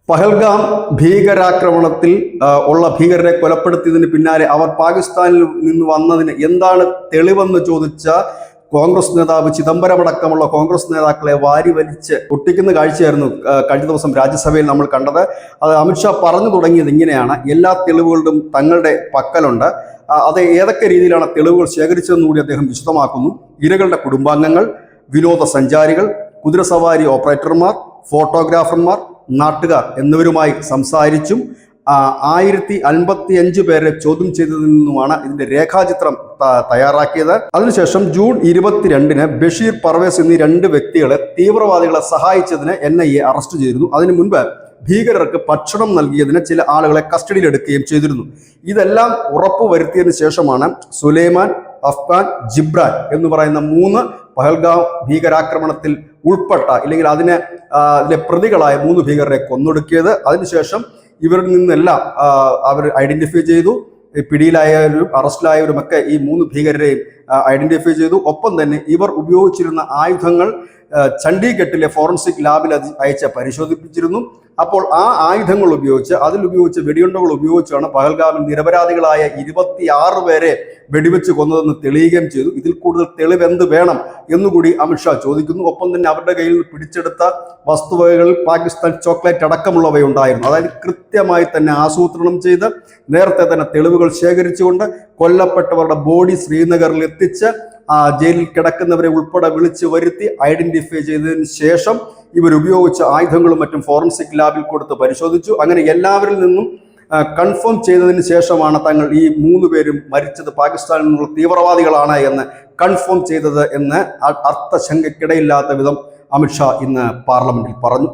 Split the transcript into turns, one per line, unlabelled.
പഹൽഗാം ഭീകരാക്രമണത്തിൽ ഉള്ള ഭീകരരെ കൊലപ്പെടുത്തിയതിന് പിന്നാലെ അവർ പാകിസ്ഥാനിൽ നിന്ന് വന്നതിന് എന്താണ് തെളിവെന്ന് ചോദിച്ച കോൺഗ്രസ് നേതാവ് ചിദംബരമടക്കമുള്ള കോൺഗ്രസ് നേതാക്കളെ വാരി വലിച്ച് ഒട്ടിക്കുന്ന കാഴ്ചയായിരുന്നു കഴിഞ്ഞ ദിവസം രാജ്യസഭയിൽ നമ്മൾ കണ്ടത്. അത് അമിത്ഷാ പറഞ്ഞു തുടങ്ങിയത് ഇങ്ങനെയാണ്: എല്ലാ തെളിവുകളും തങ്ങളുടെ പക്കലുണ്ട്. അത് ഏതൊക്കെ രീതിയിലാണ് തെളിവുകൾ ശേഖരിച്ചതെന്ന് കൂടി അദ്ദേഹം വിശദമാക്കുന്നു. ഇരകളുടെ കുടുംബാംഗങ്ങൾ, വിനോദസഞ്ചാരികൾ, കുതിരസവാരി ഓപ്പറേറ്റർമാർ, ഫോട്ടോഗ്രാഫർമാർ, നാട്ടുകാർ എന്നിവരുമായി സംസാരിച്ചും 1055 പേരെ ചോദ്യം ചെയ്തതിൽ നിന്നുമാണ് ഇതിന്റെ രേഖാചിത്രം തയ്യാറാക്കിയത്. അതിനുശേഷം ജൂൺ 22-ന് ബഷീർ പർവേസ് എന്നീ 2 വ്യക്തികളെ തീവ്രവാദികളെ സഹായിച്ചതിന് NIA അറസ്റ്റ് ചെയ്തിരുന്നു. അതിനു മുൻപ് ഭീകരർക്ക് ഭക്ഷണം നൽകിയതിന് ചില ആളുകളെ കസ്റ്റഡിയിലെടുക്കുകയും ചെയ്തിരുന്നു. ഇതെല്ലാം ഉറപ്പുവരുത്തിയതിനു ശേഷമാണ് സുലൈമാൻ, അഫ്ഗാൻ, ജിബ്രാൻ എന്ന് പറയുന്ന 3 പഹൽഗാം ഭീകരാക്രമണത്തിൽ ഉൾപ്പെട്ട ഇല്ലെങ്കിൽ അതിലെ പ്രതികളായ 3 ഭീകരരെ കൊന്നൊടുക്കിയത്. അതിനുശേഷം ഇവരിൽ നിന്നെല്ലാം അവർ ഐഡന്റിഫൈ ചെയ്തു. പിടിയിലായവരും അറസ്റ്റിലായവരുമൊക്കെ ഈ 3 ഭീകരരെയും ഐഡന്റിഫൈ ചെയ്തു. ഒപ്പം തന്നെ ഇവർ ഉപയോഗിച്ചിരുന്ന ആയുധങ്ങൾ ചണ്ഡീഗഡിലെ ഫോറൻസിക് ലാബിൽ അയച്ച് പരിശോധിപ്പിച്ചിരുന്നു. അപ്പോൾ ആ ആയുധങ്ങൾ ഉപയോഗിച്ച് അതിലുപയോഗിച്ച വെടിയുണ്ടകൾ ഉപയോഗിച്ചാണ് പഹൽഗാമിൽ നിരപരാധികളായ 26 പേരെ വെടിവെച്ച് കൊന്നതെന്ന് തെളിയുകയും ചെയ്തു. ഇതിൽ കൂടുതൽ തെളിവെന്ത് വേണം എന്നുകൂടി അമിത്ഷാ ചോദിക്കുന്നു. ഒപ്പം തന്നെ അവരുടെ കയ്യിൽ നിന്ന് പിടിച്ചെടുത്ത വസ്തുവകകളിൽ പാകിസ്ഥാൻ ചോക്ലേറ്റ് അടക്കമുള്ളവയുണ്ടായിരുന്നു. അതായത് കൃത്യമായി തന്നെ ആസൂത്രണം ചെയ്ത് നേരത്തെ തന്നെ തെളിവുകൾ ശേഖരിച്ചുകൊണ്ട് കൊല്ലപ്പെട്ടവരുടെ ബോഡി ശ്രീനഗറിൽ എത്തിച്ച് ജയിലിൽ കിടക്കുന്നവരെ ഉൾപ്പെടെ വിളിച്ചു വരുത്തി ഐഡന്റിഫൈ ചെയ്തതിന് ശേഷം ഇവരുപയോഗിച്ച ആയുധങ്ങളും മറ്റും ഫോറൻസിക് ലാബിൽ കൊടുത്ത് പരിശോധിച്ചു. അങ്ങനെ എല്ലാവരിൽ നിന്നും കൺഫേം ചെയ്തതിന് ശേഷമാണ് തങ്ങൾ ഈ 3 പേരും മരിച്ചത് പാകിസ്ഥാനിൽ നിന്നുള്ള തീവ്രവാദികളാണ് എന്ന് കൺഫേം ചെയ്തത് എന്ന് അർത്ഥശങ്കയ്ക്കിടയില്ലാത്ത വിധം അമിത്ഷാ ഇന്ന് പാർലമെന്റിൽ പറഞ്ഞു.